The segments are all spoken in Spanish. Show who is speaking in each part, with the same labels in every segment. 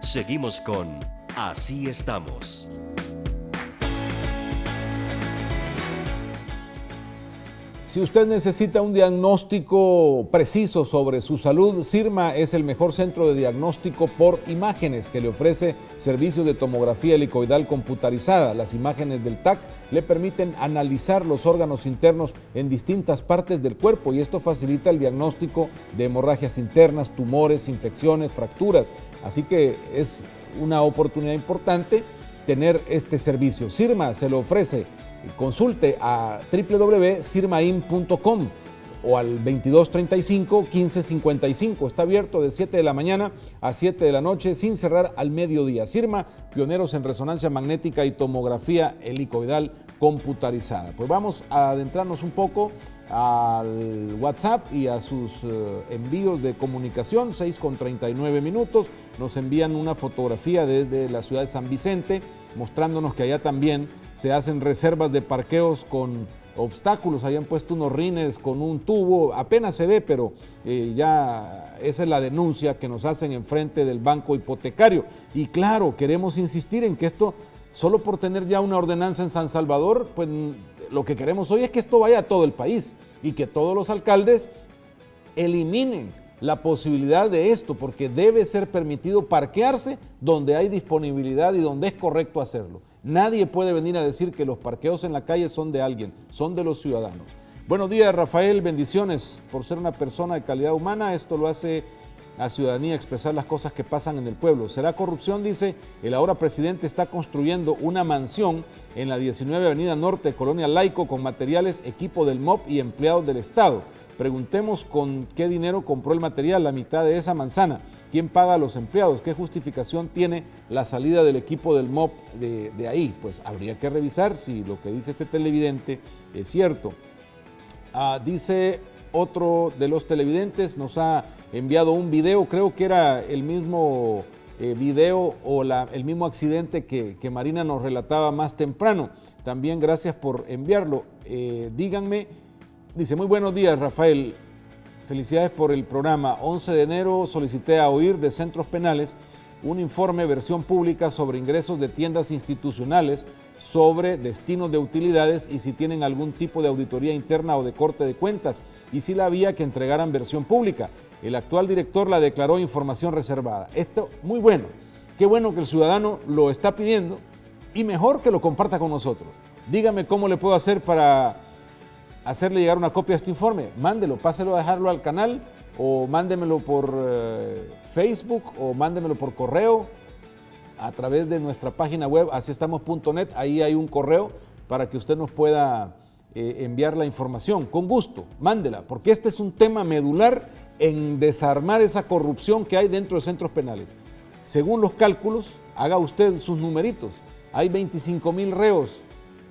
Speaker 1: Seguimos con Así Estamos.
Speaker 2: Si usted necesita un diagnóstico preciso sobre su salud, Sirma es el mejor centro de diagnóstico por imágenes que le ofrece servicios de tomografía helicoidal computarizada. Las imágenes del TAC le permiten analizar los órganos internos en distintas partes del cuerpo y esto facilita el diagnóstico de hemorragias internas, tumores, infecciones, fracturas. Así que es una oportunidad importante tener este servicio. Sirma se lo ofrece. Consulte a www.sirmaim.com o al 2235-1555. Está abierto de 7 de la mañana a 7 de la noche sin cerrar al mediodía. Sirma, pioneros en resonancia magnética y tomografía helicoidal computarizada. Pues vamos a adentrarnos un poco al WhatsApp y a sus envíos de comunicación. 6:39. Nos envían una fotografía desde la ciudad de San Vicente, mostrándonos que allá también se hacen reservas de parqueos con obstáculos. Hayan puesto unos rines con un tubo, apenas se ve, pero ya esa es la denuncia que nos hacen enfrente del banco hipotecario. Y claro, queremos insistir en que esto, solo por tener ya una ordenanza en San Salvador, pues lo que queremos hoy es que esto vaya a todo el país y que todos los alcaldes eliminen la posibilidad de esto, porque debe ser permitido parquearse donde hay disponibilidad y donde es correcto hacerlo. Nadie puede venir a decir que los parqueos en la calle son de alguien, son de los ciudadanos. Buenos días, Rafael, bendiciones por ser una persona de calidad humana. Esto lo hace a ciudadanía expresar las cosas que pasan en el pueblo. ¿Será corrupción? Dice, el ahora presidente está construyendo una mansión en la 19 Avenida Norte, Colonia Laico, con materiales, equipo del MOP y empleados del Estado. Preguntemos con qué dinero compró el material, la mitad de esa manzana. ¿Quién paga a los empleados? ¿Qué justificación tiene la salida del equipo del MOP de ahí? Pues habría que revisar si lo que dice este televidente es cierto. Dice otro de los televidentes, nos ha enviado un video, creo que era el mismo video o el mismo accidente que Marina nos relataba más temprano. También gracias por enviarlo. Díganme, dice, muy buenos días, Rafael. Felicidades por el programa. 11 de enero solicité a OIR de Centros Penales un informe versión pública sobre ingresos de tiendas institucionales, sobre destinos de utilidades y si tienen algún tipo de auditoría interna o de corte de cuentas y si la había que entregaran versión pública. El actual director la declaró información reservada. Esto muy bueno. Qué bueno que el ciudadano lo está pidiendo y mejor que lo comparta con nosotros. Dígame cómo le puedo hacer para hacerle llegar una copia de este informe. Mándelo, páselo a dejarlo al canal o mándemelo por Facebook o mándemelo por correo a través de nuestra página web asiestamos.net. Ahí hay un correo para que usted nos pueda enviar la información. Con gusto, mándela, porque este es un tema medular en desarmar esa corrupción que hay dentro de centros penales. Según los cálculos, haga usted sus numeritos. Hay 25,000 reos.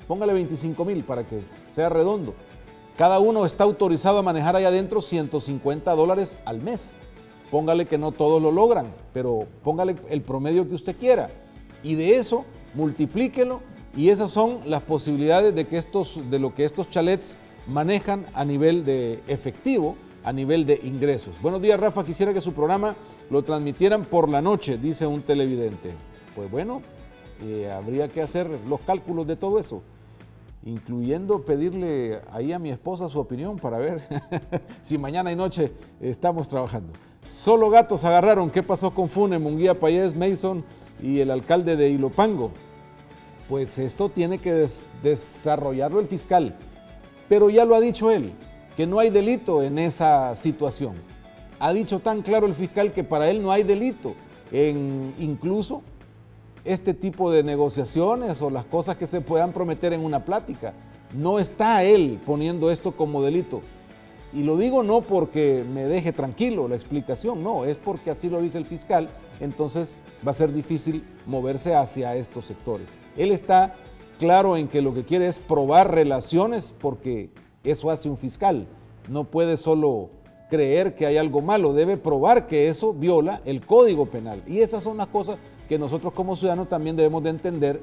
Speaker 2: Póngale 25,000 para que sea redondo. Cada uno está autorizado a manejar allá adentro $150 al mes. Póngale que no todos lo logran, pero póngale el promedio que usted quiera. Y de eso, multiplíquelo y esas son las posibilidades de lo que estos chalets manejan a nivel de efectivo, a nivel de ingresos. Buenos días, Rafa. Quisiera que su programa lo transmitieran por la noche, dice un televidente. Pues bueno, habría que hacer los cálculos de todo eso, incluyendo pedirle ahí a mi esposa su opinión para ver si mañana y noche estamos trabajando. Solo gatos agarraron. ¿Qué pasó con Funes, Munguía, Payés, Mason y el alcalde de Ilopango? Pues esto tiene que desarrollarlo el fiscal, pero ya lo ha dicho él, que no hay delito en esa situación. Ha dicho tan claro el fiscal que para él no hay delito en incluso este tipo de negociaciones o las cosas que se puedan prometer en una plática. No está él poniendo esto como delito. Y lo digo no porque me deje tranquilo la explicación, no, es porque así lo dice el fiscal, entonces va a ser difícil moverse hacia estos sectores. Él está claro en que lo que quiere es probar relaciones porque eso hace un fiscal. No puede solo creer que hay algo malo, debe probar que eso viola el Código Penal. Y esas son las cosas que nosotros como ciudadanos también debemos de entender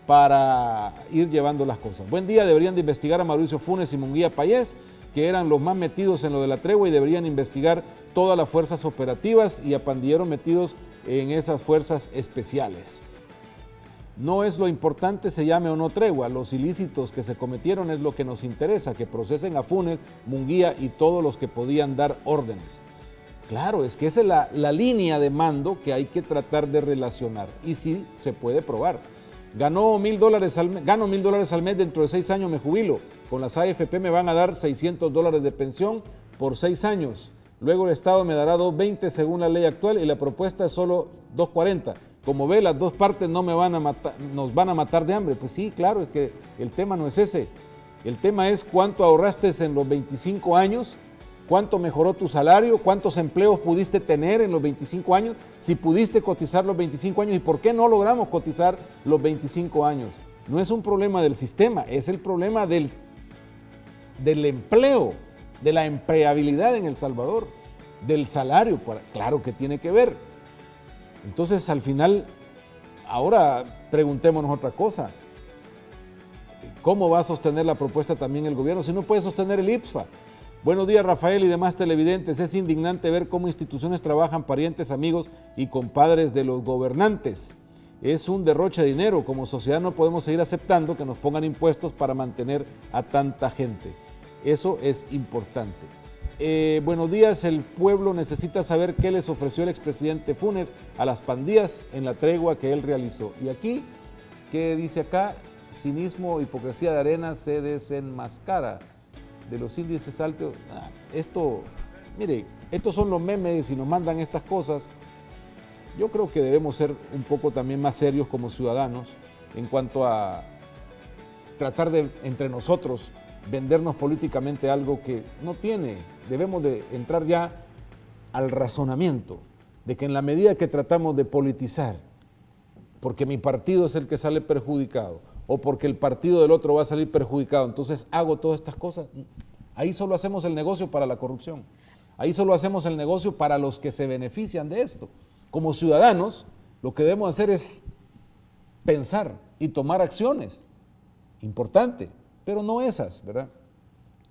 Speaker 2: para ir llevando las cosas. Buen día, deberían de investigar a Mauricio Funes y Munguía Payés, que eran los más metidos en lo de la tregua y deberían investigar todas las fuerzas operativas y a pandilleros metidos en esas fuerzas especiales. No es lo importante se llame o no tregua, los ilícitos que se cometieron es lo que nos interesa, que procesen a Funes, Munguía y todos los que podían dar órdenes. Claro, es que esa es la línea de mando que hay que tratar de relacionar y sí se puede probar. Gano $1,000 al mes, dentro de 6 años me jubilo. Con las AFP me van a dar $600 de pensión por 6 años. Luego el Estado me dará $220 según la ley actual y la propuesta es solo $240. Como ve, las dos partes nos van a matar de hambre. Pues sí, claro, es que el tema no es ese. El tema es cuánto ahorraste en los 25 años, cuánto mejoró tu salario, cuántos empleos pudiste tener en los 25 años, si pudiste cotizar los 25 años y por qué no logramos cotizar los 25 años. No es un problema del sistema, es el problema del empleo, de la empleabilidad en El Salvador, del salario, claro que tiene que ver. Entonces, al final, ahora preguntémonos otra cosa. ¿Cómo va a sostener la propuesta también el gobierno si no puede sostener el IPSFA? Buenos días, Rafael y demás televidentes. Es indignante ver cómo instituciones trabajan parientes, amigos y compadres de los gobernantes. Es un derroche de dinero. Como sociedad no podemos seguir aceptando que nos pongan impuestos para mantener a tanta gente. Eso es importante. Buenos días, el pueblo necesita saber qué les ofreció el expresidente Funes a las pandillas en la tregua que él realizó. Y aquí, ¿qué dice acá? Cinismo, hipocresía de arena se desenmascara. De los índices altos, mire, estos son los memes y nos mandan estas cosas. Yo creo que debemos ser un poco también más serios como ciudadanos en cuanto a tratar de, entre nosotros, vendernos políticamente algo que no tiene. Debemos de entrar ya al razonamiento de que en la medida que tratamos de politizar, porque mi partido es el que sale perjudicado, o porque el partido del otro va a salir perjudicado, entonces hago todas estas cosas, ahí solo hacemos el negocio para la corrupción, ahí solo hacemos el negocio para los que se benefician de esto. Como ciudadanos, lo que debemos hacer es pensar y tomar acciones, importante, pero no esas, ¿verdad?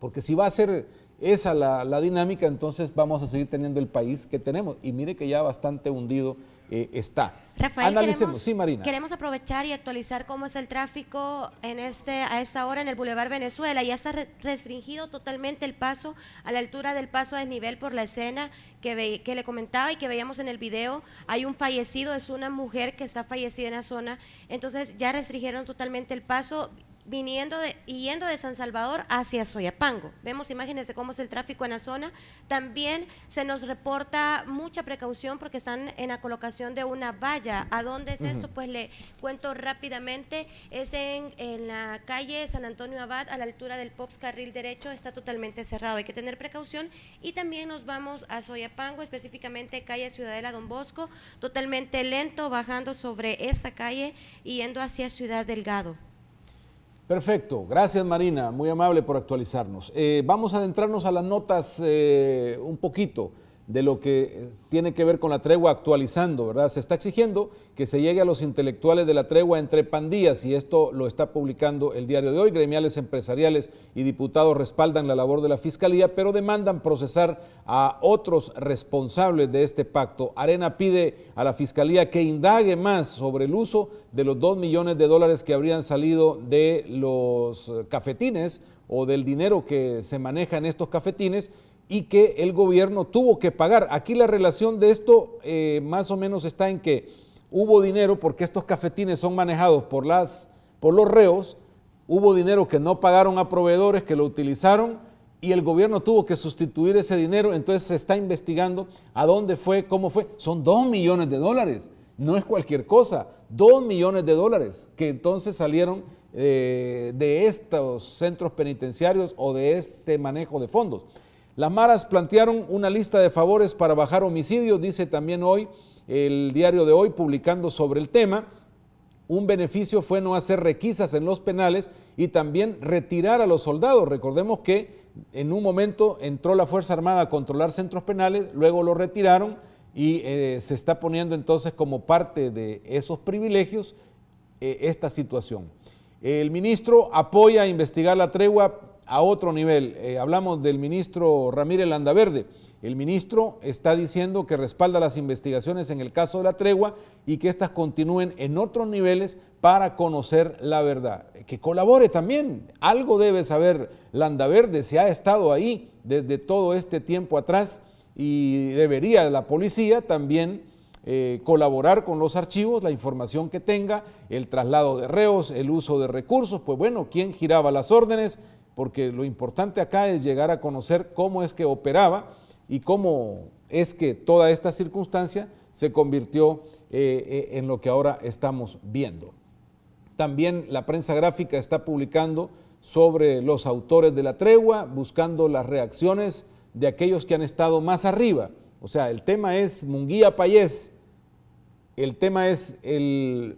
Speaker 2: Porque si va a ser esa la dinámica, entonces vamos a seguir teniendo el país que tenemos, y mire que ya bastante hundido está.
Speaker 3: Rafael,
Speaker 2: sí, Marina.
Speaker 3: Queremos aprovechar y actualizar cómo es el tráfico a esta hora en el Boulevard Venezuela. Ya está restringido totalmente el paso a la altura del paso a desnivel por la escena que le comentaba y que veíamos en el video. Hay un fallecido, es una mujer que está fallecida en la zona, entonces ya restringieron totalmente el paso yendo de San Salvador hacia Soyapango. Vemos imágenes de cómo es el tráfico en la zona. También se nos reporta mucha precaución porque están en la colocación de una valla. ¿A dónde es esto? Pues le cuento rápidamente. Es en la calle San Antonio Abad, a la altura del POPS, carril derecho, está totalmente cerrado. Hay que tener precaución. Y también nos vamos a Soyapango, específicamente calle Ciudadela Don Bosco, totalmente lento, bajando sobre esta calle y yendo hacia Ciudad Delgado.
Speaker 2: Perfecto, gracias Marina, muy amable por actualizarnos. Vamos a adentrarnos a las notas un poquito de lo que tiene que ver con la tregua, actualizando, ¿verdad? Se está exigiendo que se llegue a los intelectuales de la tregua entre pandillas y esto lo está publicando el diario de hoy. Gremiales empresariales y diputados respaldan la labor de la Fiscalía, pero demandan procesar a otros responsables de este pacto. Arena pide a la Fiscalía que indague más sobre el uso de los $2 millones que habrían salido de los cafetines o del dinero que se maneja en estos cafetines y que el gobierno tuvo que pagar. Aquí la relación de esto más o menos está en que hubo dinero, porque estos cafetines son manejados por los reos, hubo dinero que no pagaron a proveedores que lo utilizaron y el gobierno tuvo que sustituir ese dinero, entonces se está investigando a dónde fue, cómo fue. Son $2 millones, no es cualquier cosa, $2 millones que entonces salieron de estos centros penitenciarios o de este manejo de fondos. Las maras plantearon una lista de favores para bajar homicidios, dice también hoy el diario de hoy publicando sobre el tema. Un beneficio fue no hacer requisas en los penales y también retirar a los soldados. Recordemos que en un momento entró la Fuerza Armada a controlar centros penales, luego lo retiraron y se está poniendo entonces como parte de esos privilegios esta situación. El ministro apoya investigar la tregua a otro nivel. Hablamos del ministro Ramírez Landaverde. El ministro está diciendo que respalda las investigaciones en el caso de la tregua y que éstas continúen en otros niveles para conocer la verdad. Que colabore también. Algo debe saber Landaverde, se ha estado ahí desde todo este tiempo atrás y debería la policía también colaborar con los archivos, la información que tenga, el traslado de reos, el uso de recursos, pues bueno, quién giraba las órdenes, porque lo importante acá es llegar a conocer cómo es que operaba y cómo es que toda esta circunstancia se convirtió en lo que ahora estamos viendo. También la prensa gráfica está publicando sobre los autores de la tregua, buscando las reacciones de aquellos que han estado más arriba. O sea, el tema es Munguía Payés, el tema es el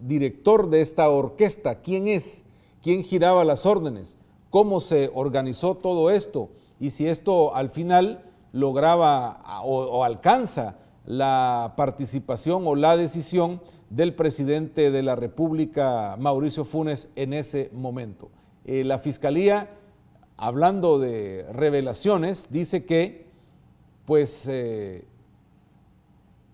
Speaker 2: director de esta orquesta, quién es, quién giraba las órdenes, cómo se organizó todo esto y si esto al final lograba o alcanza la participación o la decisión del presidente de la República, Mauricio Funes, en ese momento. La Fiscalía, hablando de revelaciones, dice que pues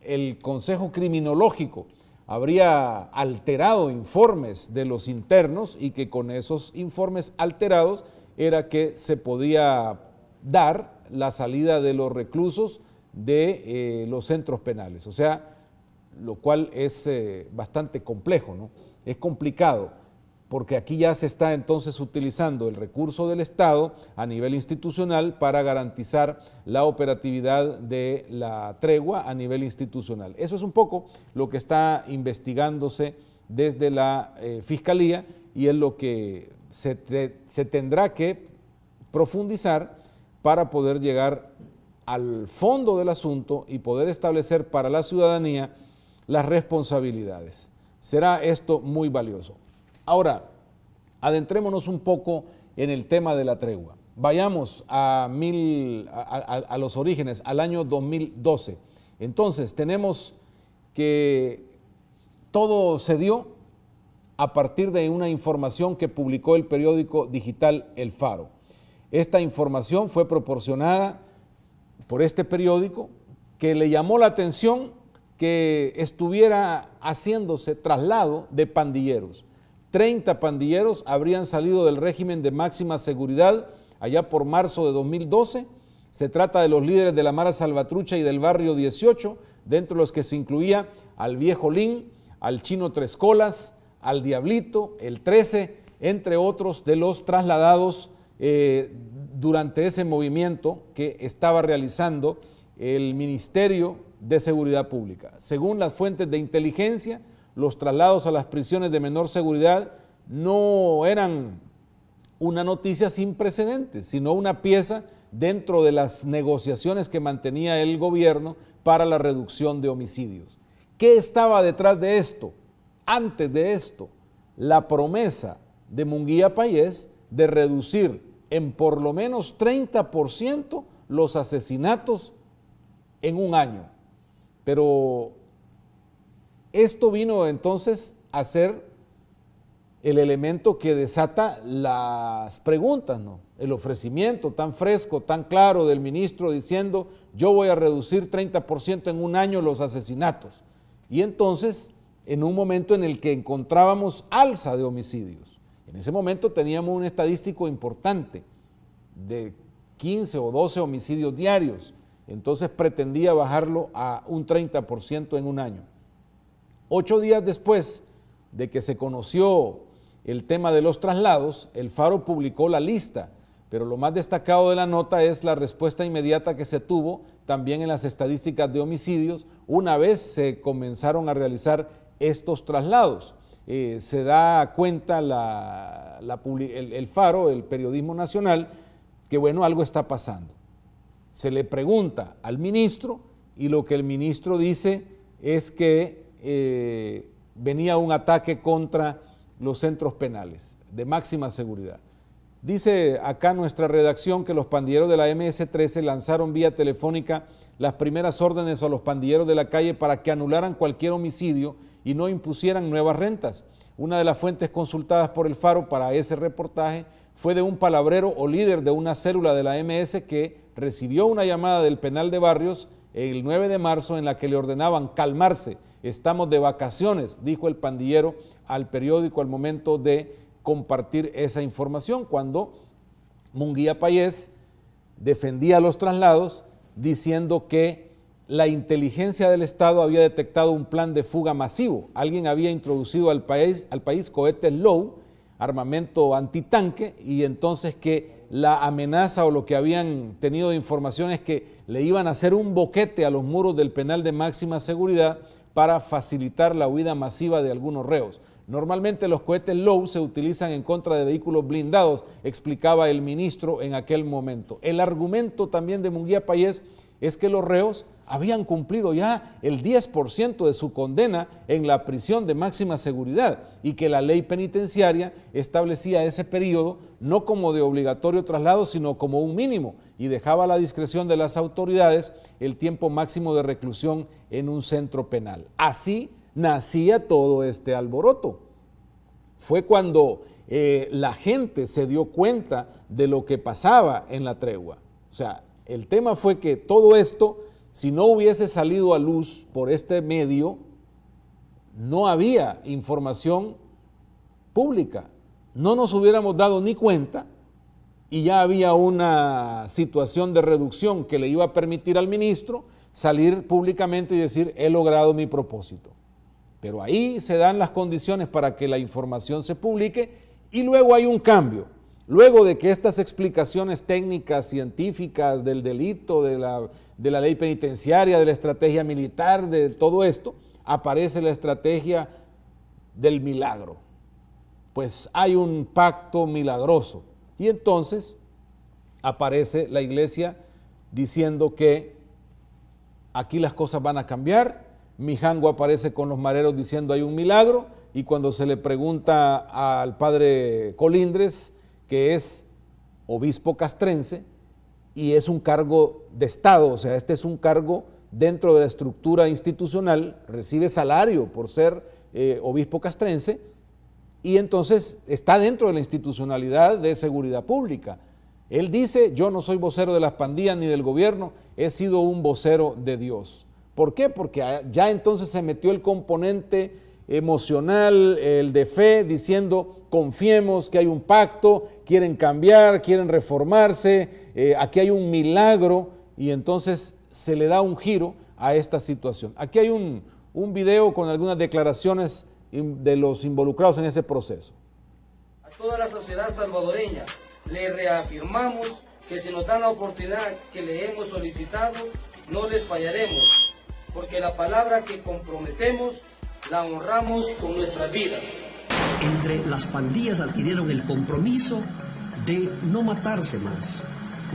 Speaker 2: el Consejo Criminológico habría alterado informes de los internos y que con esos informes alterados era que se podía dar la salida de los reclusos de los centros penales. O sea, lo cual es bastante complejo, ¿no? Es complicado, porque aquí ya se está entonces utilizando el recurso del Estado a nivel institucional para garantizar la operatividad de la tregua a nivel institucional. Eso es un poco lo que está investigándose desde la Fiscalía y es lo que se tendrá que profundizar para poder llegar al fondo del asunto y poder establecer para la ciudadanía las responsabilidades. Será esto muy valioso. Ahora, adentrémonos un poco en el tema de la tregua. Vayamos a los orígenes, al año 2012. Entonces, tenemos que todo se dio a partir de una información que publicó el periódico digital El Faro. Esta información fue proporcionada por este periódico que le llamó la atención que estuviera haciéndose traslado de pandilleros. 30 pandilleros habrían salido del régimen de máxima seguridad allá por marzo de 2012. Se trata de los líderes de la Mara Salvatrucha y del barrio 18, dentro de los que se incluía al Viejo Lin, al Chino Tres Colas, al Diablito, el 13, entre otros de los trasladados durante ese movimiento que estaba realizando el Ministerio de Seguridad Pública. Según las fuentes de inteligencia, los traslados a las prisiones de menor seguridad no eran una noticia sin precedentes, sino una pieza dentro de las negociaciones que mantenía el gobierno para la reducción de homicidios. ¿Qué estaba detrás de esto? Antes de esto, la promesa de Munguía Payés de reducir en por lo menos 30% los asesinatos en un año. Pero esto vino entonces a ser el elemento que desata las preguntas, ¿no? El ofrecimiento tan fresco, tan claro del ministro diciendo yo voy a reducir 30% en un año los asesinatos. Y entonces, en un momento en el que encontrábamos alza de homicidios, en ese momento teníamos un estadístico importante de 15 o 12 homicidios diarios, entonces pretendía bajarlo a un 30% en un año. 8 días después de que se conoció el tema de los traslados, el Faro publicó la lista, pero lo más destacado de la nota es la respuesta inmediata que se tuvo también en las estadísticas de homicidios una vez se comenzaron a realizar estos traslados. Se da cuenta el Faro, el periodismo nacional, que bueno, algo está pasando. Se le pregunta al ministro y lo que el ministro dice es que venía un ataque contra los centros penales de máxima seguridad. Dice acá nuestra redacción que los pandilleros de la MS-13 lanzaron vía telefónica las primeras órdenes a los pandilleros de la calle para que anularan cualquier homicidio y no impusieran nuevas rentas. Una de las fuentes consultadas por el Faro para ese reportaje fue de un palabrero o líder de una célula de la MS que recibió una llamada del penal de Barrios el 9 de marzo en la que le ordenaban calmarse. Estamos de vacaciones, dijo el pandillero al periódico al momento de compartir esa información, cuando Munguía Payés defendía los traslados diciendo que la inteligencia del Estado había detectado un plan de fuga masivo. Alguien había introducido al país cohetes Low, armamento antitanque, y entonces que la amenaza o lo que habían tenido de información es que le iban a hacer un boquete a los muros del penal de máxima seguridad para facilitar la huida masiva de algunos reos. Normalmente los cohetes Low se utilizan en contra de vehículos blindados, explicaba el ministro en aquel momento. El argumento también de Munguía Payés es que los reos habían cumplido ya el 10% de su condena en la prisión de máxima seguridad y que la ley penitenciaria establecía ese periodo no como de obligatorio traslado, sino como un mínimo, y dejaba a la discreción de las autoridades el tiempo máximo de reclusión en un centro penal. Así nacía todo este alboroto. Fue cuando la gente se dio cuenta de lo que pasaba en la tregua. O sea, el tema fue que todo esto, si no hubiese salido a luz por este medio, no había información pública. No nos hubiéramos dado ni cuenta y ya había una situación de reducción que le iba a permitir al ministro salir públicamente y decir, he logrado mi propósito. Pero ahí se dan las condiciones para que la información se publique y luego hay un cambio. Luego de que estas explicaciones técnicas, científicas del delito, de la ley penitenciaria, de la estrategia militar, de todo esto, aparece la estrategia del milagro. Pues hay un pacto milagroso. Y entonces aparece la iglesia diciendo que aquí las cosas van a cambiar. Mijango aparece con los mareros diciendo hay un milagro, y cuando se le pregunta al padre Colindres, que es obispo castrense y es un cargo de Estado, o sea, este es un cargo dentro de la estructura institucional, recibe salario por ser obispo castrense, y entonces está dentro de la institucionalidad de seguridad pública. Él dice, yo no soy vocero de las pandillas ni del gobierno, he sido un vocero de Dios. ¿Por qué? Porque ya entonces se metió el componente emocional, el de fe, diciendo, confiemos que hay un pacto, quieren cambiar, quieren reformarse, aquí hay un milagro, y entonces se le da un giro a esta situación. Aquí hay un video con algunas declaraciones de los involucrados en ese proceso.
Speaker 4: A toda la sociedad salvadoreña le reafirmamos que si nos dan la oportunidad que le hemos solicitado, no les fallaremos, porque la palabra que comprometemos la honramos con nuestras vidas.
Speaker 5: Entre las pandillas adquirieron el compromiso de no matarse más,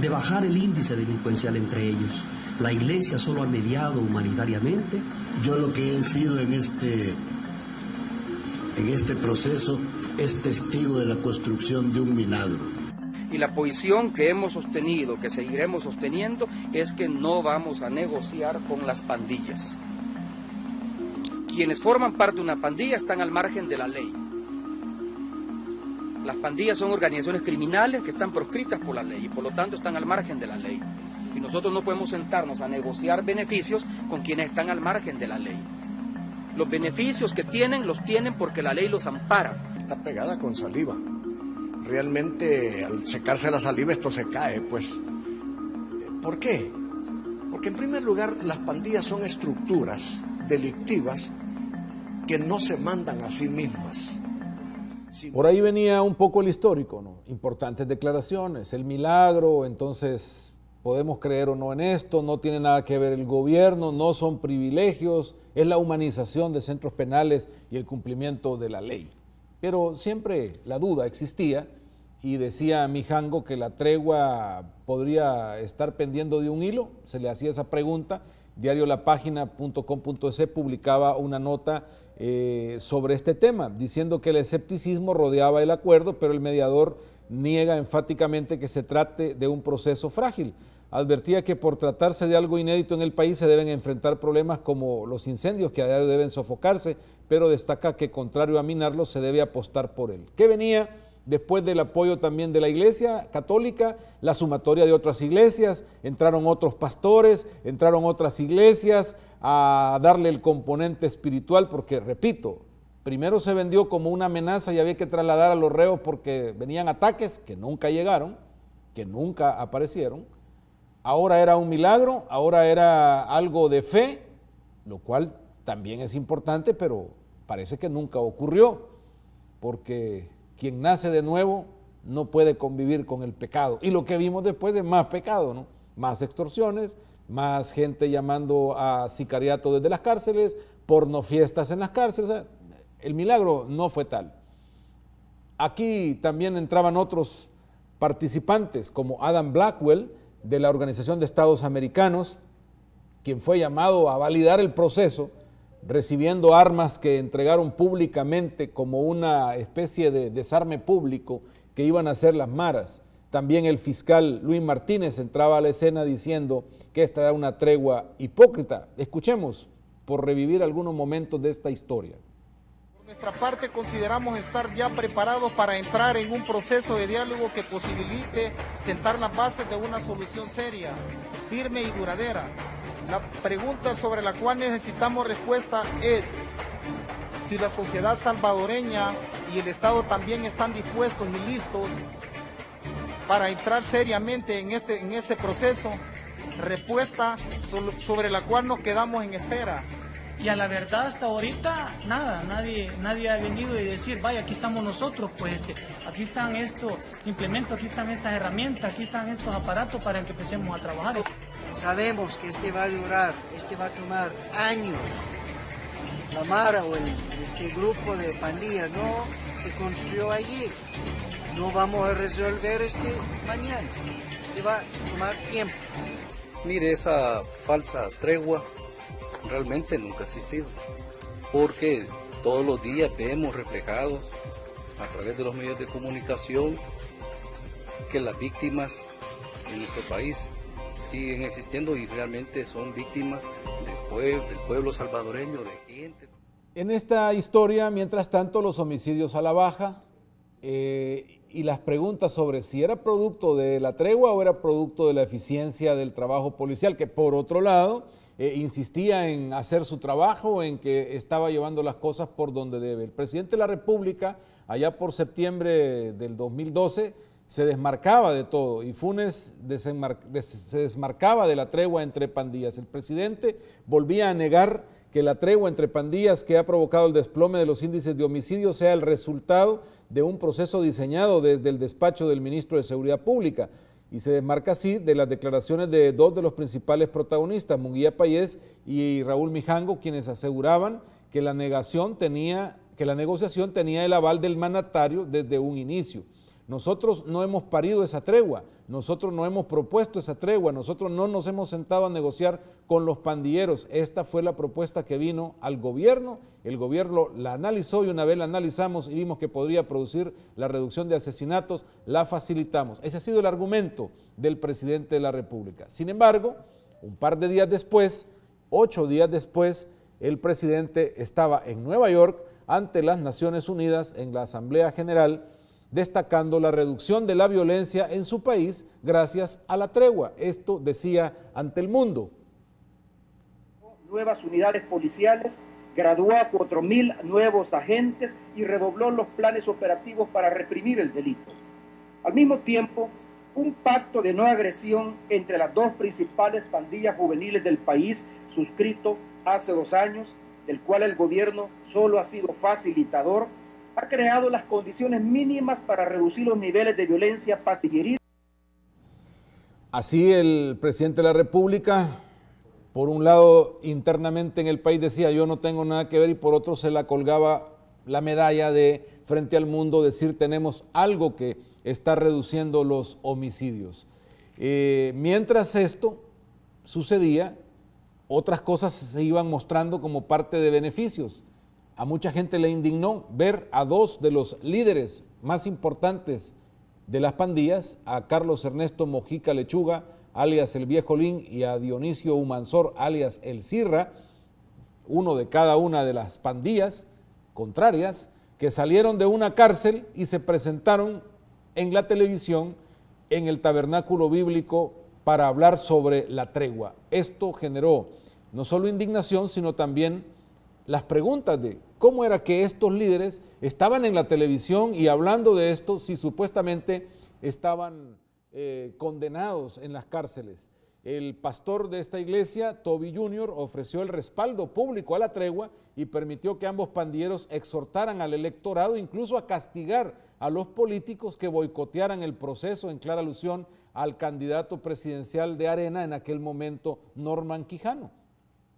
Speaker 5: de bajar el índice delincuencial entre ellos. La iglesia solo ha mediado humanitariamente.
Speaker 6: Yo lo que he sido en este proceso es testigo de la construcción de un milagro.
Speaker 4: Y la posición que hemos sostenido, que seguiremos sosteniendo, es que no vamos a negociar con las pandillas. Quienes forman parte de una pandilla están al margen de la ley. Las pandillas son organizaciones criminales que están proscritas por la ley y por lo tanto están al margen de la ley. Y nosotros no podemos sentarnos a negociar beneficios con quienes están al margen de la ley. Los beneficios que tienen, los tienen porque la ley los ampara.
Speaker 6: Está pegada con saliva. Realmente al secarse la saliva esto se cae, pues. ¿Por qué? Porque en primer lugar las pandillas son estructuras delictivas que no se mandan a sí mismas.
Speaker 2: Por ahí venía un poco el histórico, ¿no? Importantes declaraciones, el milagro, entonces podemos creer o no en esto, no tiene nada que ver el gobierno, no son privilegios, es la humanización de centros penales y el cumplimiento de la ley. Pero siempre la duda existía y decía Mijango que la tregua podría estar pendiendo de un hilo, se le hacía esa pregunta. Diario lapagina.com.es publicaba una nota sobre este tema, diciendo que el escepticismo rodeaba el acuerdo, pero el mediador niega enfáticamente que se trate de un proceso frágil. Advertía que por tratarse de algo inédito en el país se deben enfrentar problemas como los incendios que a diario deben sofocarse, pero destaca que contrario a minarlos se debe apostar por él. ¿Qué venía Después del apoyo también de la Iglesia Católica, la sumatoria de otras iglesias, entraron otros pastores, entraron otras iglesias a darle el componente espiritual, porque, repito, primero se vendió como una amenaza y había que trasladar a los reos porque venían ataques que nunca llegaron, que nunca aparecieron. Ahora era un milagro, ahora era algo de fe, lo cual también es importante, pero parece que nunca ocurrió, porque quien nace de nuevo no puede convivir con el pecado. Y lo que vimos después es más pecado, ¿no? Más extorsiones, más gente llamando a sicariato desde las cárceles, pornofiestas en las cárceles. O sea, el milagro no fue tal. Aquí también entraban otros participantes, como Adam Blackwell, de la Organización de Estados Americanos, quien fue llamado a validar el proceso, recibiendo armas que entregaron públicamente como una especie de desarme público que iban a hacer las maras. También el fiscal Luis Martínez entraba a la escena diciendo que esta era una tregua hipócrita. Escuchemos, por revivir algunos momentos de esta historia.
Speaker 7: Por nuestra parte, consideramos estar ya preparados para entrar en un proceso de diálogo que posibilite sentar las bases de una solución seria, firme y duradera. La pregunta sobre la cual necesitamos respuesta es si la sociedad salvadoreña y el Estado también están dispuestos y listos para entrar seriamente en ese proceso, respuesta sobre la cual nos quedamos en espera.
Speaker 8: Y a la verdad hasta ahorita nada, nadie ha venido y decir, vaya, aquí estamos nosotros, pues aquí están estos implementos, aquí están estas herramientas, aquí están estos aparatos para que empecemos a trabajar.
Speaker 9: Sabemos que va a durar, va a tomar años. La Mara o este grupo de pandillas no se construyó allí. No vamos a resolver mañana. Va a tomar tiempo.
Speaker 10: Mire, esa falsa tregua realmente nunca ha existido, porque todos los días vemos reflejados a través de los medios de comunicación que las víctimas en nuestro país siguen existiendo y realmente son víctimas del pueblo salvadoreño, de gente.
Speaker 2: En esta historia, mientras tanto, los homicidios a la baja y las preguntas sobre si era producto de la tregua o era producto de la eficiencia del trabajo policial, que por otro lado insistía en hacer su trabajo, en que estaba llevando las cosas por donde debe. El presidente de la República, allá por septiembre del 2012, se desmarcaba de todo y Funes se desmarcaba de la tregua entre pandillas. El presidente volvía a negar que la tregua entre pandillas que ha provocado el desplome de los índices de homicidio sea el resultado de un proceso diseñado desde el despacho del ministro de Seguridad Pública, y se desmarca así de las declaraciones de dos de los principales protagonistas, Munguía Payés y Raúl Mijango, quienes aseguraban que la negociación tenía el aval del mandatario desde un inicio. Nosotros no hemos parido esa tregua, nosotros no hemos propuesto esa tregua, nosotros no nos hemos sentado a negociar con los pandilleros. Esta fue la propuesta que vino al gobierno, el gobierno la analizó y una vez la analizamos y vimos que podría producir la reducción de asesinatos, la facilitamos. Ese ha sido el argumento del presidente de la República. Sin embargo, un par de días después, 8 días después, el presidente estaba en Nueva York ante las Naciones Unidas en la Asamblea General, destacando la reducción de la violencia en su país gracias a la tregua. Esto decía ante el mundo.
Speaker 11: Nuevas unidades policiales, graduó a 4.000 nuevos agentes y redobló los planes operativos para reprimir el delito. Al mismo tiempo, un pacto de no agresión entre las dos principales pandillas juveniles del país, suscrito hace 2 años, del cual el gobierno solo ha sido facilitador, ha creado las condiciones mínimas para reducir los niveles de violencia pandillerista.
Speaker 2: Así el presidente de la República, por un lado internamente en el país decía yo no tengo nada que ver, y por otro se la colgaba la medalla de frente al mundo decir tenemos algo que está reduciendo los homicidios. Mientras esto sucedía, otras cosas se iban mostrando como parte de beneficios. A mucha gente le indignó ver a 2 de los líderes más importantes de las pandillas, a Carlos Ernesto Mojica Lechuga, alias el Viejo Lin, y a Dionisio Humansor, alias el Cirra, uno de cada una de las pandillas contrarias, que salieron de una cárcel y se presentaron en la televisión, en el tabernáculo bíblico, para hablar sobre la tregua. Esto generó no solo indignación, sino también las preguntas de cómo era que estos líderes estaban en la televisión y hablando de esto si supuestamente estaban condenados en las cárceles. El pastor de esta iglesia, Toby Jr., ofreció el respaldo público a la tregua y permitió que ambos pandilleros exhortaran al electorado, incluso a castigar a los políticos que boicotearan el proceso, en clara alusión al candidato presidencial de Arena en aquel momento, Norman Quijano.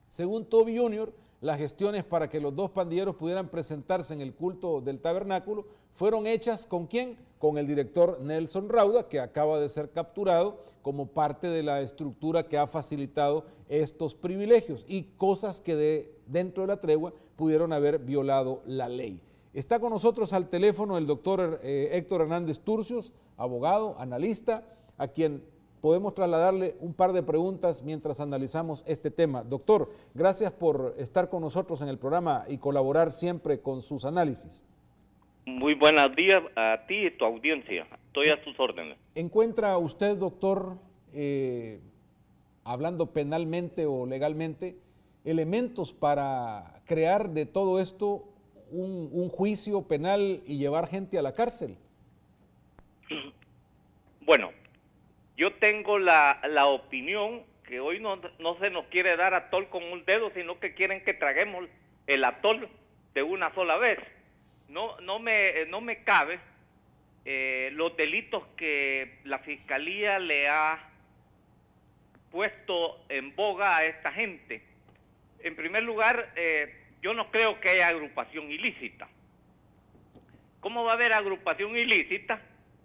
Speaker 2: Según Toby Jr., las gestiones para que los dos pandilleros pudieran presentarse en el culto del tabernáculo fueron hechas ¿con quién? Con el director Nelson Rauda, que acaba de ser capturado como parte de la estructura que ha facilitado estos privilegios y cosas que dentro de la tregua pudieron haber violado la ley. Está con nosotros al teléfono el doctor Héctor Hernández Turcios, abogado, analista, a quien podemos trasladarle un par de preguntas mientras analizamos este tema. Doctor, gracias por estar con nosotros en el programa y colaborar siempre con sus análisis.
Speaker 12: Muy buenos días a ti y tu audiencia. Estoy a sus órdenes.
Speaker 2: ¿Encuentra usted, doctor, hablando penalmente o legalmente, elementos para crear de todo esto un juicio penal y llevar gente a la cárcel?
Speaker 12: Bueno, yo tengo la opinión que hoy no se nos quiere dar atol con un dedo, sino que quieren que traguemos el atol de una sola vez. No me cabe los delitos que la Fiscalía le ha puesto en boga a esta gente. En primer lugar, yo no creo que haya agrupación ilícita. ¿Cómo va a haber agrupación ilícita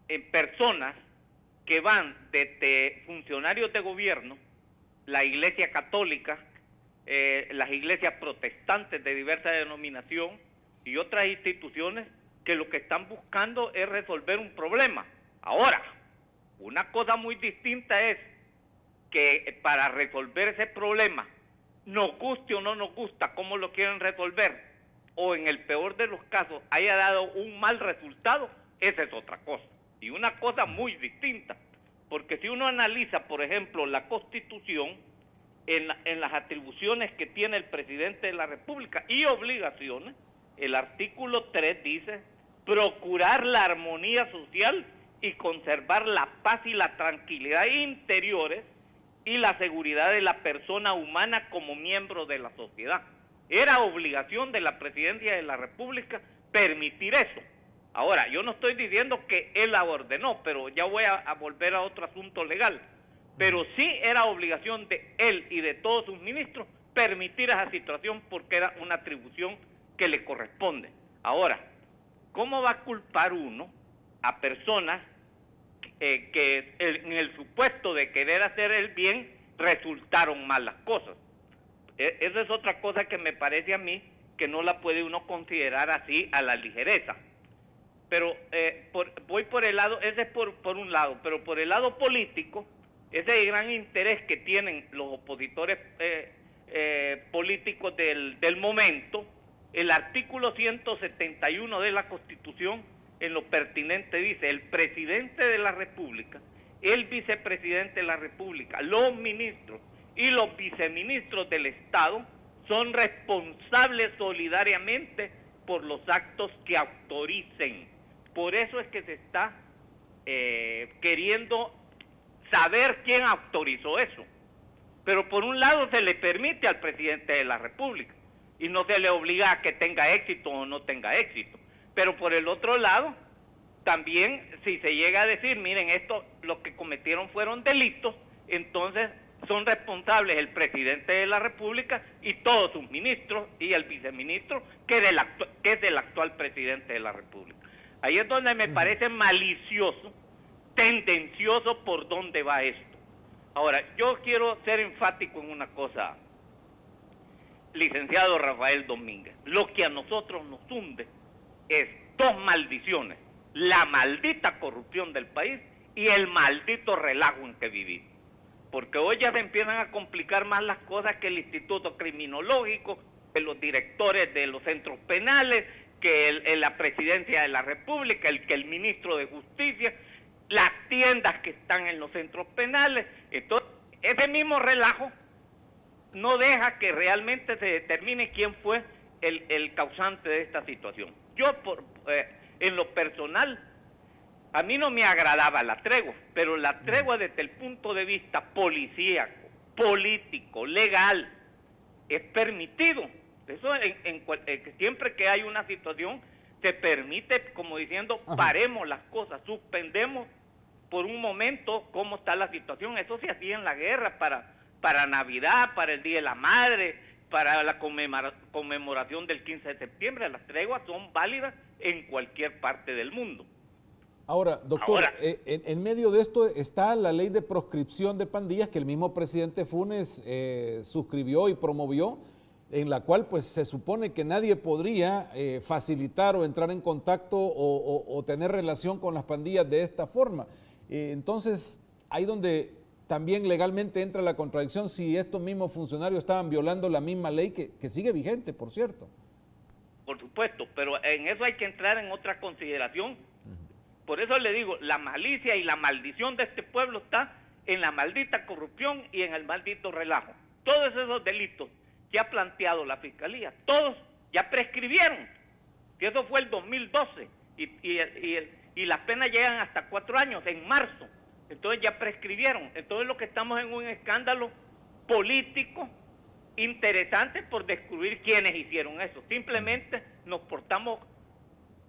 Speaker 12: en personas que van desde funcionarios de gobierno, la Iglesia Católica, las iglesias protestantes de diversa denominación y otras instituciones que lo que están buscando es resolver un problema? Ahora, una cosa muy distinta es que para resolver ese problema, nos guste o no nos gusta cómo lo quieren resolver, o en el peor de los casos haya dado un mal resultado, esa es otra cosa. Y una cosa muy distinta, porque si uno analiza, por ejemplo, la Constitución, en las atribuciones que tiene el presidente de la República y obligaciones, el artículo 3 dice: procurar la armonía social y conservar la paz y la tranquilidad interiores y la seguridad de la persona humana como miembro de la sociedad. Era obligación de la presidencia de la República permitir eso. Ahora, yo no estoy diciendo que él la ordenó, pero ya voy a volver a otro asunto legal. Pero sí era obligación de él y de todos sus ministros permitir esa situación porque era una atribución que le corresponde. Ahora, ¿cómo va a culpar uno a personas que en el supuesto de querer hacer el bien resultaron malas cosas? Esa es otra cosa que me parece a mí que no la puede uno considerar así a la ligereza. Pero voy por el lado, ese es por un lado, pero por el lado político, ese gran interés que tienen los opositores políticos del momento, el artículo 171 de la Constitución en lo pertinente dice: el presidente de la República, el vicepresidente de la República, los ministros y los viceministros del Estado son responsables solidariamente por los actos que autoricen. Por eso es que se está queriendo saber quién autorizó eso. Pero por un lado se le permite al presidente de la República y no se le obliga a que tenga éxito o no tenga éxito. Pero por el otro lado, también si se llega a decir, miren, esto, lo que cometieron fueron delitos, entonces son responsables el presidente de la República y todos sus ministros y el viceministro que es el actual presidente de la República. Ahí es donde me parece malicioso, tendencioso por dónde va esto. Ahora, yo quiero ser enfático en una cosa, licenciado Rafael Domínguez. Lo que a nosotros nos hunde es dos maldiciones: la maldita corrupción del país y el maldito relajo en que vivimos. Porque hoy ya se empiezan a complicar más las cosas, que el Instituto Criminológico, que los directores de los centros penales, que la presidencia de la República, que el ministro de Justicia, las tiendas que están en los centros penales. Entonces, ese mismo relajo no deja que realmente se determine quién fue el causante de esta situación. Yo, en lo personal, a mí no me agradaba la tregua, pero la tregua desde el punto de vista policíaco, político, legal, es permitido. Eso siempre que hay una situación se permite, como diciendo, paremos las cosas, suspendemos por un momento cómo está la situación. Eso se hacía en la guerra para Navidad, para el Día de la Madre, para la conmemoración del 15 de septiembre. Las treguas son válidas en cualquier parte del mundo.
Speaker 2: Ahora, doctor, en medio de esto está la ley de proscripción de pandillas que el mismo presidente Funes suscribió y promovió, en la cual pues se supone que nadie podría facilitar o entrar en contacto o tener relación con las pandillas de esta forma. Entonces, ahí donde también legalmente entra la contradicción si estos mismos funcionarios estaban violando la misma ley que sigue vigente, por cierto.
Speaker 12: Por supuesto, pero en eso hay que entrar en otra consideración. Por eso le digo, la malicia y la maldición de este pueblo está en la maldita corrupción y en el maldito relajo. Todos esos delitos que ha planteado la Fiscalía, todos ya prescribieron, que eso fue el 2012, y las penas llegan hasta 4 años, en marzo, entonces ya prescribieron. Entonces lo que estamos en un escándalo político interesante por descubrir quiénes hicieron eso. Simplemente nos portamos...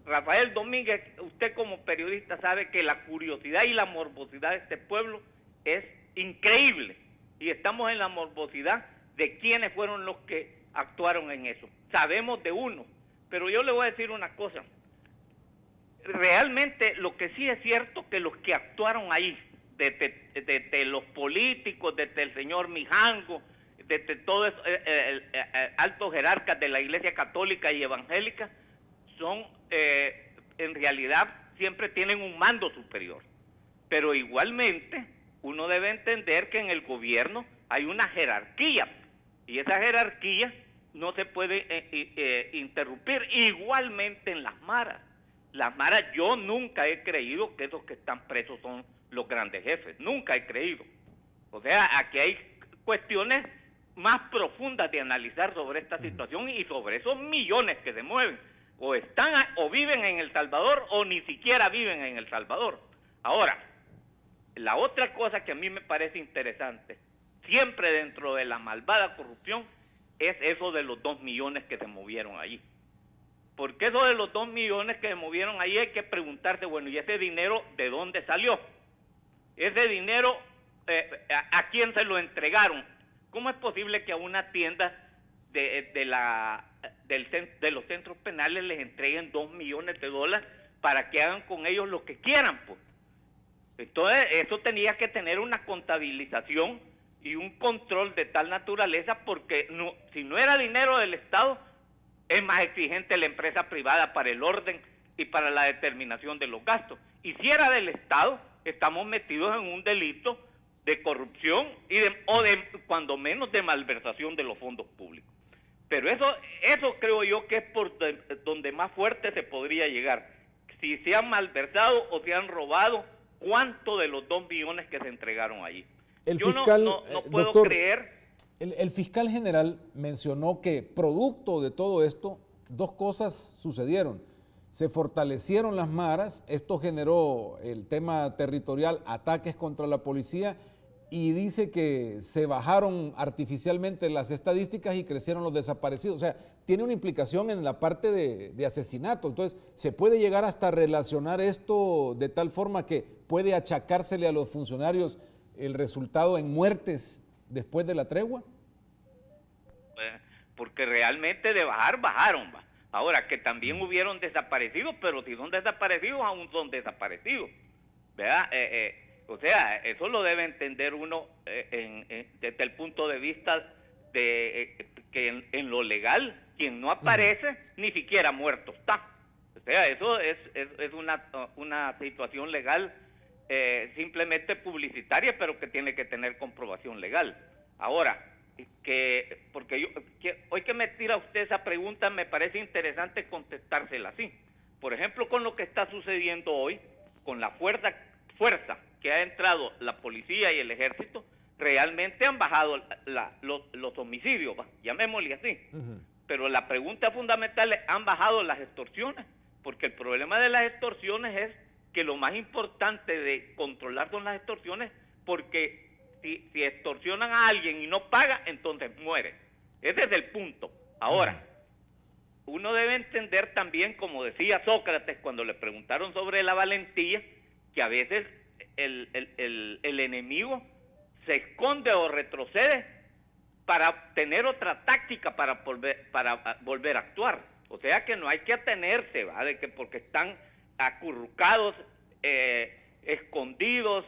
Speaker 12: Rafael Domínguez, usted como periodista sabe que la curiosidad y la morbosidad de este pueblo es increíble, y estamos en la morbosidad de quiénes fueron los que actuaron en eso. Sabemos de uno, pero yo le voy a decir una cosa. Realmente lo que sí es cierto, que los que actuaron ahí, desde los políticos, desde el señor Mijango, desde todos altos jerarcas de la Iglesia Católica y Evangélica, son, en realidad, siempre tienen un mando superior. Pero igualmente, uno debe entender que en el gobierno hay una jerarquía, y esa jerarquía no se puede interrumpir. Igualmente en las maras. Las maras, yo nunca he creído que esos que están presos son los grandes jefes, nunca he creído. O sea, aquí hay cuestiones más profundas de analizar sobre esta situación y sobre esos millones que se mueven. O están o viven en El Salvador o ni siquiera viven en El Salvador. Ahora, la otra cosa que a mí me parece interesante, siempre dentro de la malvada corrupción, es eso de los 2 millones que se movieron allí. Porque eso de los 2 millones que se movieron allí hay que preguntarse, bueno, ¿y ese dinero de dónde salió? Ese dinero, ¿a quién se lo entregaron? ¿Cómo es posible que a una tienda de los centros penales les entreguen $2 millones para que hagan con ellos lo que quieran, pues? Entonces, eso tenía que tener una contabilización y un control de tal naturaleza, porque no, si no era dinero del Estado, es más exigente la empresa privada para el orden y para la determinación de los gastos. Y si era del Estado, estamos metidos en un delito de corrupción o de cuando menos de malversación de los fondos públicos. Pero eso creo yo que es por donde más fuerte se podría llegar. Si se han malversado o se han robado, ¿cuánto de los 2 millones que se entregaron allí? Yo
Speaker 2: fiscal,
Speaker 12: no puedo
Speaker 2: doctor,
Speaker 12: creer...
Speaker 2: El fiscal general mencionó que producto de todo esto, 2 cosas sucedieron. Se fortalecieron las maras, esto generó el tema territorial, ataques contra la policía, y dice que se bajaron artificialmente las estadísticas y crecieron los desaparecidos. O sea, tiene una implicación en la parte de asesinato. Entonces, ¿se puede llegar hasta relacionar esto de tal forma que puede achacársele a los funcionarios el resultado en muertes después de la tregua?
Speaker 12: Porque realmente de bajar, bajaron. Ahora, que también hubieron desaparecidos, pero si son desaparecidos, aún son desaparecidos, ¿verdad? O sea, eso lo debe entender uno desde el punto de vista de que en lo legal, quien no aparece, ni siquiera muerto está. O sea, eso es una situación legal simplemente publicitaria, pero que tiene que tener comprobación legal. Ahora, hoy que me tira usted esa pregunta, me parece interesante contestársela así. Por ejemplo, con lo que está sucediendo hoy, con la fuerza que ha entrado la policía y el ejército, realmente han bajado los homicidios, llamémosle así. Pero la pregunta fundamental es, ¿han bajado las extorsiones? Porque el problema de las extorsiones es que lo más importante de controlar son las extorsiones, porque si extorsionan a alguien y no paga, entonces muere. Ese es el punto. Ahora, uno debe entender también, como decía Sócrates cuando le preguntaron sobre la valentía, que a veces el enemigo se esconde o retrocede para tener otra táctica para volver a actuar. O sea que no hay que atenerse, ¿va? De que porque están acurrucados, escondidos,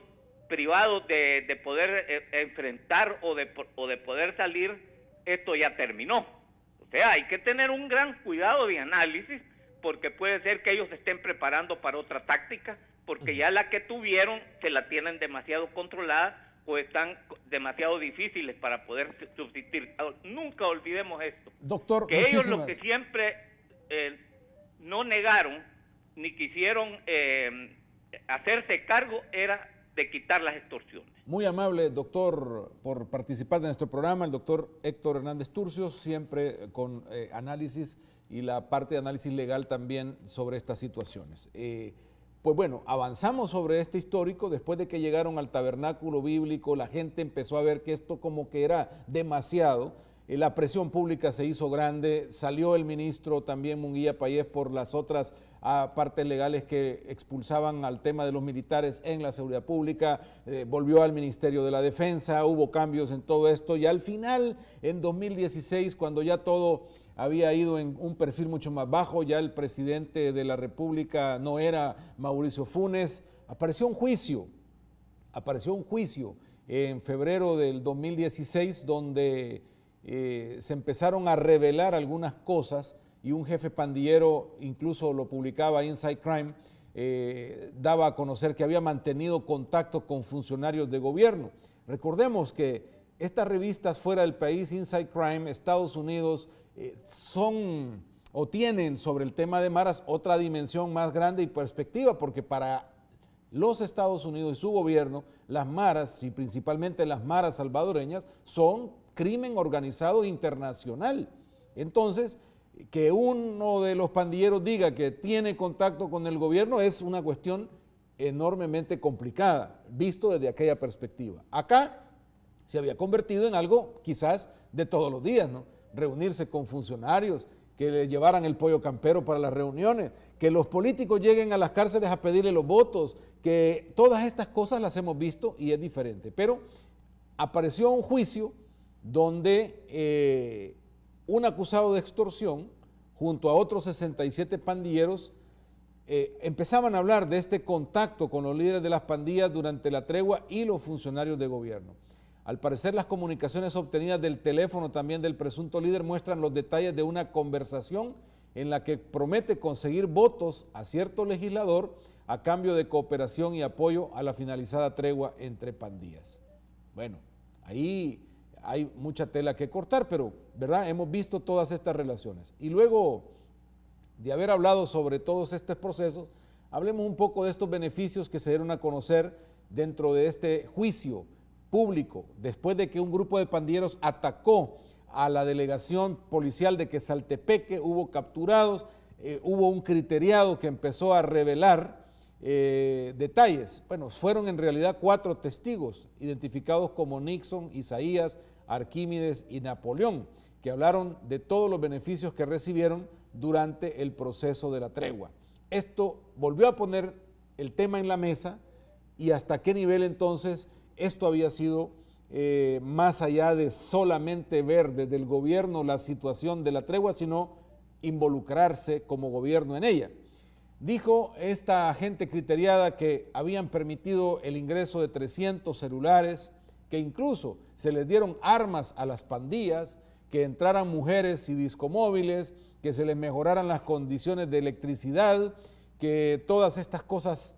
Speaker 12: privados de poder enfrentar o de poder salir, esto ya terminó. O sea, hay que tener un gran cuidado de análisis, porque puede ser que ellos se estén preparando para otra táctica, porque ya la que tuvieron se la tienen demasiado controlada o están demasiado difíciles para poder subsistir. Nunca olvidemos esto.
Speaker 2: Doctor,
Speaker 12: que ellos lo que siempre no negaron ni quisieron hacerse cargo era de quitar las extorsiones.
Speaker 2: Muy amable, doctor, por participar de nuestro programa, el doctor Héctor Hernández Turcios, siempre con análisis y la parte de análisis legal también sobre estas situaciones. Pues bueno, avanzamos sobre este histórico. Después de que llegaron al tabernáculo bíblico, la gente empezó a ver que esto como que era demasiado. La presión pública se hizo grande, salió el ministro también Munguía Payés por las otras partes legales que expulsaban al tema de los militares en la seguridad pública, volvió al Ministerio de la Defensa, hubo cambios en todo esto y al final, en 2016, cuando ya todo había ido en un perfil mucho más bajo, ya el presidente de la República no era Mauricio Funes, apareció un juicio en febrero del 2016 donde se empezaron a revelar algunas cosas y un jefe pandillero, incluso lo publicaba Inside Crime, daba a conocer que había mantenido contacto con funcionarios de gobierno. Recordemos que estas revistas fuera del país, Inside Crime, Estados Unidos, son o tienen sobre el tema de maras otra dimensión más grande y perspectiva, porque para los Estados Unidos y su gobierno, las maras, y principalmente las maras salvadoreñas, son crimen organizado internacional. Entonces, que uno de los pandilleros diga que tiene contacto con el gobierno es una cuestión enormemente complicada, visto desde aquella perspectiva. Acá se había convertido en algo quizás de todos los días, ¿no? Reunirse con funcionarios, que le llevaran el pollo campero para las reuniones, que los políticos lleguen a las cárceles a pedirle los votos, que todas estas cosas las hemos visto y es diferente. Pero apareció un juicio donde un acusado de extorsión, junto a otros 67 pandilleros, empezaban a hablar de este contacto con los líderes de las pandillas durante la tregua y los funcionarios de gobierno. Al parecer, las comunicaciones obtenidas del teléfono también del presunto líder muestran los detalles de una conversación en la que promete conseguir votos a cierto legislador a cambio de cooperación y apoyo a la finalizada tregua entre pandillas. Bueno, ahí hay mucha tela que cortar, pero ¿verdad? Hemos visto todas estas relaciones. Y luego de haber hablado sobre todos estos procesos, hablemos un poco de estos beneficios que se dieron a conocer dentro de este juicio público, después de que un grupo de pandilleros atacó a la delegación policial de Quesaltepeque, hubo capturados, hubo un criteriado que empezó a revelar detalles. Bueno, fueron en realidad 4 testigos, identificados como Nixon, Isaías, Arquímedes y Napoleón, que hablaron de todos los beneficios que recibieron durante el proceso de la tregua. Esto volvió a poner el tema en la mesa y hasta qué nivel entonces esto había sido más allá de solamente ver desde el gobierno la situación de la tregua, sino involucrarse como gobierno en ella. Dijo esta gente criteriada que habían permitido el ingreso de 300 celulares, que incluso se les dieron armas a las pandillas, que entraran mujeres y discomóviles, que se les mejoraran las condiciones de electricidad, que todas estas cosas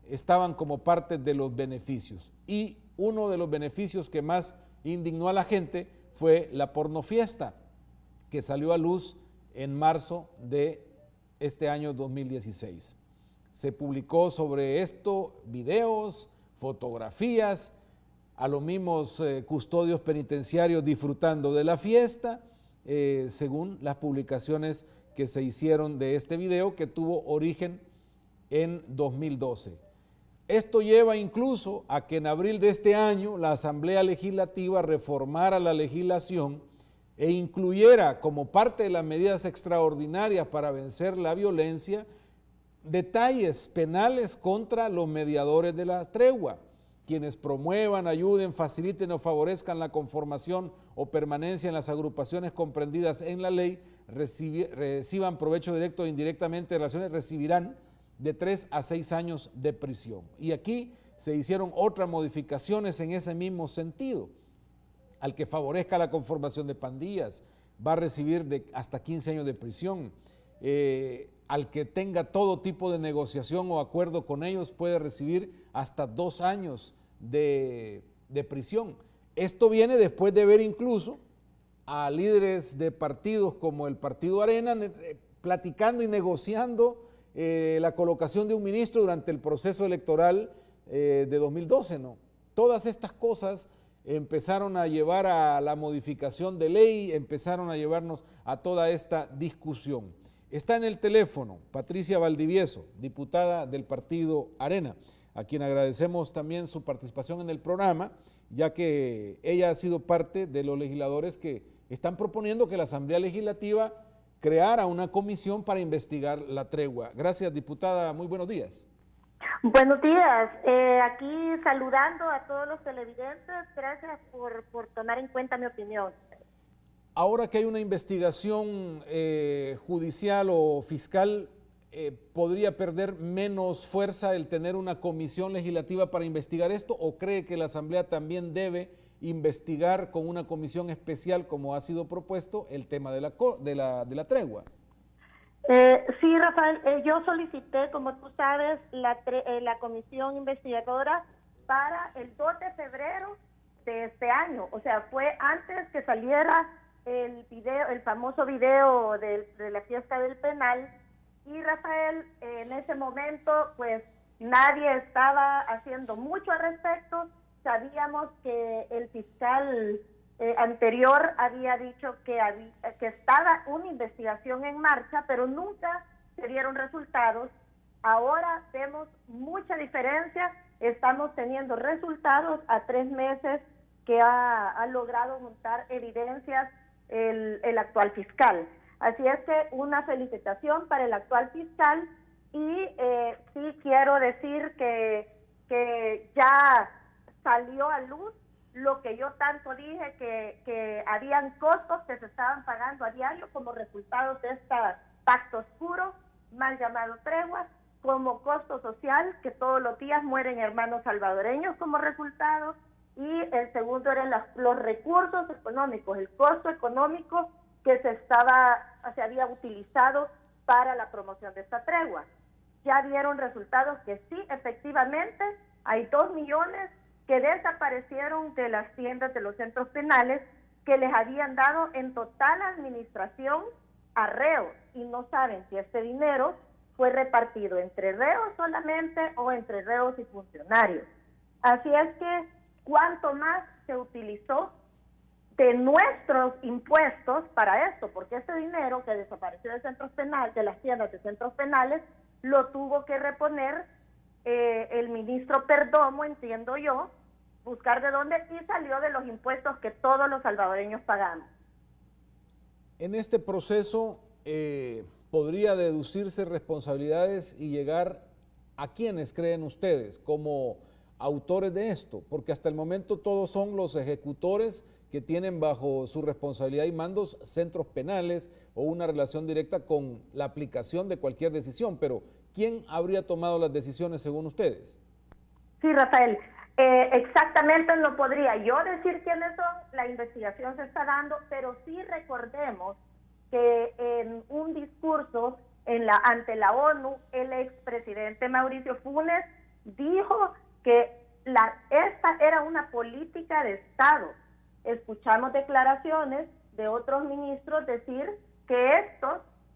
Speaker 2: estaban como parte de los beneficios. Y uno de los beneficios que más indignó a la gente fue la pornofiesta, que salió a luz en marzo de este año 2016. Se publicó sobre esto videos, fotografías, a los mismos custodios penitenciarios disfrutando de la fiesta, según las publicaciones que se hicieron de este video, que tuvo origen en 2012. Esto lleva incluso a que en abril de este año la Asamblea Legislativa reformara la legislación e incluyera como parte de las medidas extraordinarias para vencer la violencia detalles penales contra los mediadores de la tregua, quienes promuevan, ayuden, faciliten o favorezcan la conformación o permanencia en las agrupaciones comprendidas en la ley, reciban provecho directo o indirectamente de relaciones, recibirán de 3 a 6 años de prisión. Y aquí se hicieron otras modificaciones en ese mismo sentido. Al que favorezca la conformación de pandillas va a recibir hasta 15 años de prisión. Al que tenga todo tipo de negociación o acuerdo con ellos puede recibir hasta 2 años de prisión. Esto viene después de ver incluso a líderes de partidos como el Partido Arena platicando y negociando la colocación de un ministro durante el proceso electoral de 2012, ¿no? Todas estas cosas empezaron a llevar a la modificación de ley, empezaron a llevarnos a toda esta discusión. Está en el teléfono Patricia Valdivieso, diputada del Partido Arena, a quien agradecemos también su participación en el programa, ya que ella ha sido parte de los legisladores que están proponiendo que la Asamblea Legislativa creara una comisión para investigar la tregua. Gracias, diputada, muy buenos días.
Speaker 13: Buenos días, aquí saludando a todos los televidentes, gracias por tomar en cuenta mi opinión.
Speaker 2: Ahora que hay una investigación judicial o fiscal, ¿podría perder menos fuerza el tener una comisión legislativa para investigar esto? ¿O cree que la Asamblea también debe investigar con una comisión especial, como ha sido propuesto, el tema de la tregua?
Speaker 13: Sí, Rafael, yo solicité, como tú sabes, la comisión investigadora para el 2 de febrero de este año. O sea, fue antes que saliera el famoso video de la fiesta del penal. Y Rafael, en ese momento, pues nadie estaba haciendo mucho al respecto. Sabíamos que el fiscal anterior había dicho que estaba una investigación en marcha, pero nunca se dieron resultados. Ahora vemos mucha diferencia, estamos teniendo resultados a 3 meses que ha logrado juntar evidencias el actual fiscal. Así es que una felicitación para el actual fiscal y sí quiero decir que ya salió a luz lo que yo tanto dije, que habían costos que se estaban pagando a diario como resultado de este pacto oscuro, mal llamado tregua, como costo social, que todos los días mueren hermanos salvadoreños como resultado, y el segundo eran los recursos económicos, el costo económico que se había utilizado para la promoción de esta tregua. Ya dieron resultados que sí, efectivamente, hay 2 millones que desaparecieron de las tiendas de los centros penales que les habían dado en total administración a reos y no saben si este dinero fue repartido entre reos solamente o entre reos y funcionarios. Así es que cuánto más se utilizó de nuestros impuestos para esto, porque ese dinero que desapareció de centros penales, de las tiendas de centros penales, lo tuvo que reponer el ministro Perdomo, entiendo yo, buscar de dónde, y salió de los impuestos que todos los salvadoreños pagamos.
Speaker 2: En este proceso podría deducirse responsabilidades y llegar a quienes creen ustedes como autores de esto, porque hasta el momento todos son los ejecutores que tienen bajo su responsabilidad y mandos centros penales o una relación directa con la aplicación de cualquier decisión, pero ¿quién habría tomado las decisiones según ustedes?
Speaker 13: Sí, Rafael, exactamente no podría yo decir quiénes son, la investigación se está dando, pero sí recordemos que en un discurso ante la ONU, el expresidente Mauricio Funes dijo que esta era una política de Estado, escuchamos declaraciones de otros ministros decir que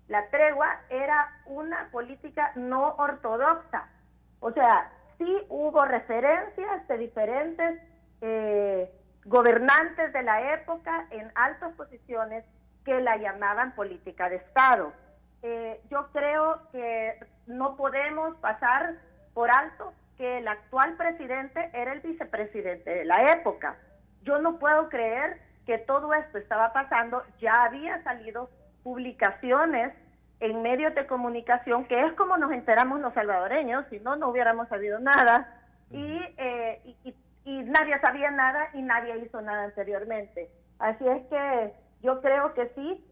Speaker 13: la tregua era una política no ortodoxa. O sea, sí hubo referencias de diferentes gobernantes de la época en altas posiciones que la llamaban política de Estado. Yo creo que no podemos pasar por alto que el actual presidente era el vicepresidente de la época. Yo no puedo creer que todo esto estaba pasando. Ya había salido publicaciones en medios de comunicación, que es como nos enteramos los salvadoreños, si no, no hubiéramos sabido nada, y nadie sabía nada y nadie hizo nada anteriormente. Así es que yo creo que sí,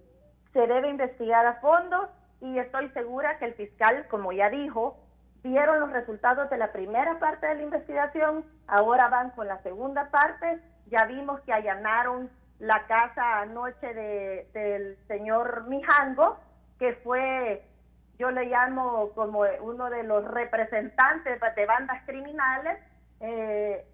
Speaker 13: se debe investigar a fondo, y estoy segura que el fiscal, como ya dijo, vieron los resultados de la primera parte de la investigación, ahora van con la segunda parte. Ya vimos que allanaron la casa anoche del señor Mijango, que fue, yo le llamo como uno de los representantes de bandas criminales,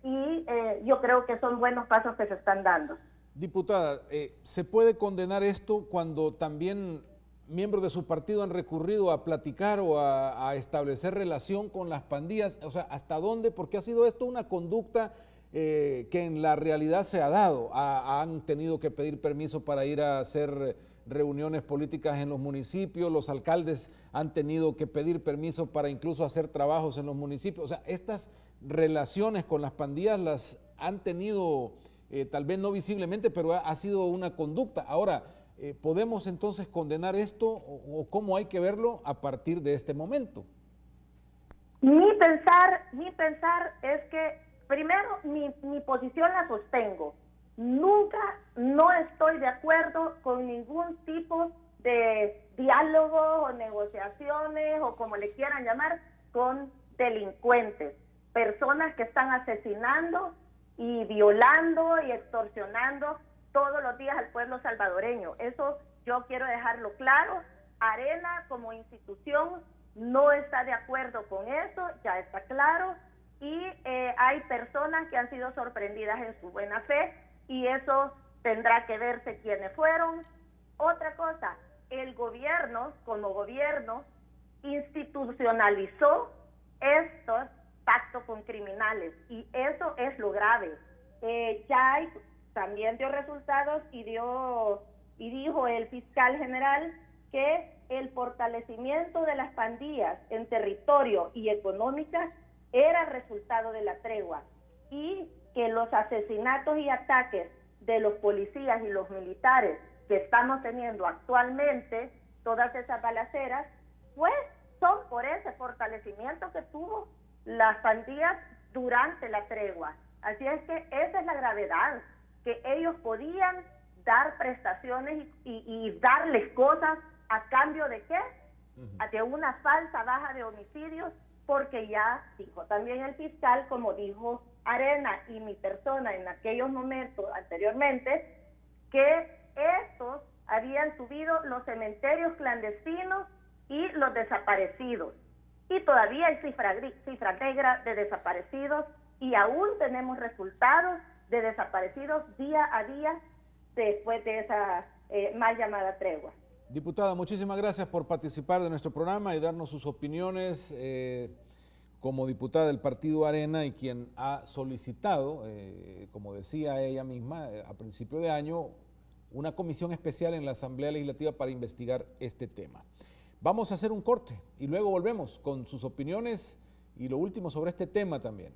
Speaker 13: y yo creo que son buenos pasos que se están dando.
Speaker 2: Diputada, ¿se puede condenar esto cuando también miembros de su partido han recurrido a platicar o a establecer relación con las pandillas? O sea, ¿hasta dónde? Porque ha sido esto una conducta que en la realidad se ha dado. Han tenido que pedir permiso para ir a hacer reuniones políticas en los municipios, los alcaldes han tenido que pedir permiso para incluso hacer trabajos en los municipios. O sea, estas relaciones con las pandillas las han tenido, tal vez no visiblemente, pero ha sido una conducta. Ahora, ¿podemos entonces condenar esto o cómo hay que verlo a partir de este momento?
Speaker 13: Mi pensar es que, primero, mi posición la sostengo. Nunca, no estoy de acuerdo con ningún tipo de diálogo o negociaciones o como le quieran llamar, con delincuentes, personas que están asesinando y violando y extorsionando todos los días al pueblo salvadoreño. Eso yo quiero dejarlo claro. Arena como institución no está de acuerdo con eso, ya está claro, y hay personas que han sido sorprendidas en su buena fe, y eso tendrá que verse quiénes fueron. Otra cosa, el gobierno, como gobierno, institucionalizó estos pactos con criminales, y eso es lo grave. También dio resultados y dijo el fiscal general que el fortalecimiento de las pandillas en territorio y económica era resultado de la tregua, y que los asesinatos y ataques de los policías y los militares que estamos teniendo actualmente, todas esas balaceras, pues son por ese fortalecimiento que tuvo las pandillas durante la tregua. Así es que esa es la gravedad, que ellos podían dar prestaciones y darles cosas a cambio de ¿qué? De una falsa baja de homicidios, porque ya dijo también el fiscal, como dijo Arena y mi persona en aquellos momentos anteriormente, que estos habían subido los cementerios clandestinos y los desaparecidos. Y todavía hay cifra negra de desaparecidos, y aún tenemos resultados de desaparecidos día a día después de esa mal llamada tregua.
Speaker 2: Diputada, muchísimas gracias por participar de nuestro programa y darnos sus opiniones como diputada del Partido Arena, y quien ha solicitado, como decía ella misma, a principio de año, una comisión especial en la Asamblea Legislativa para investigar este tema. Vamos a hacer un corte y luego volvemos con sus opiniones y lo último sobre este tema también.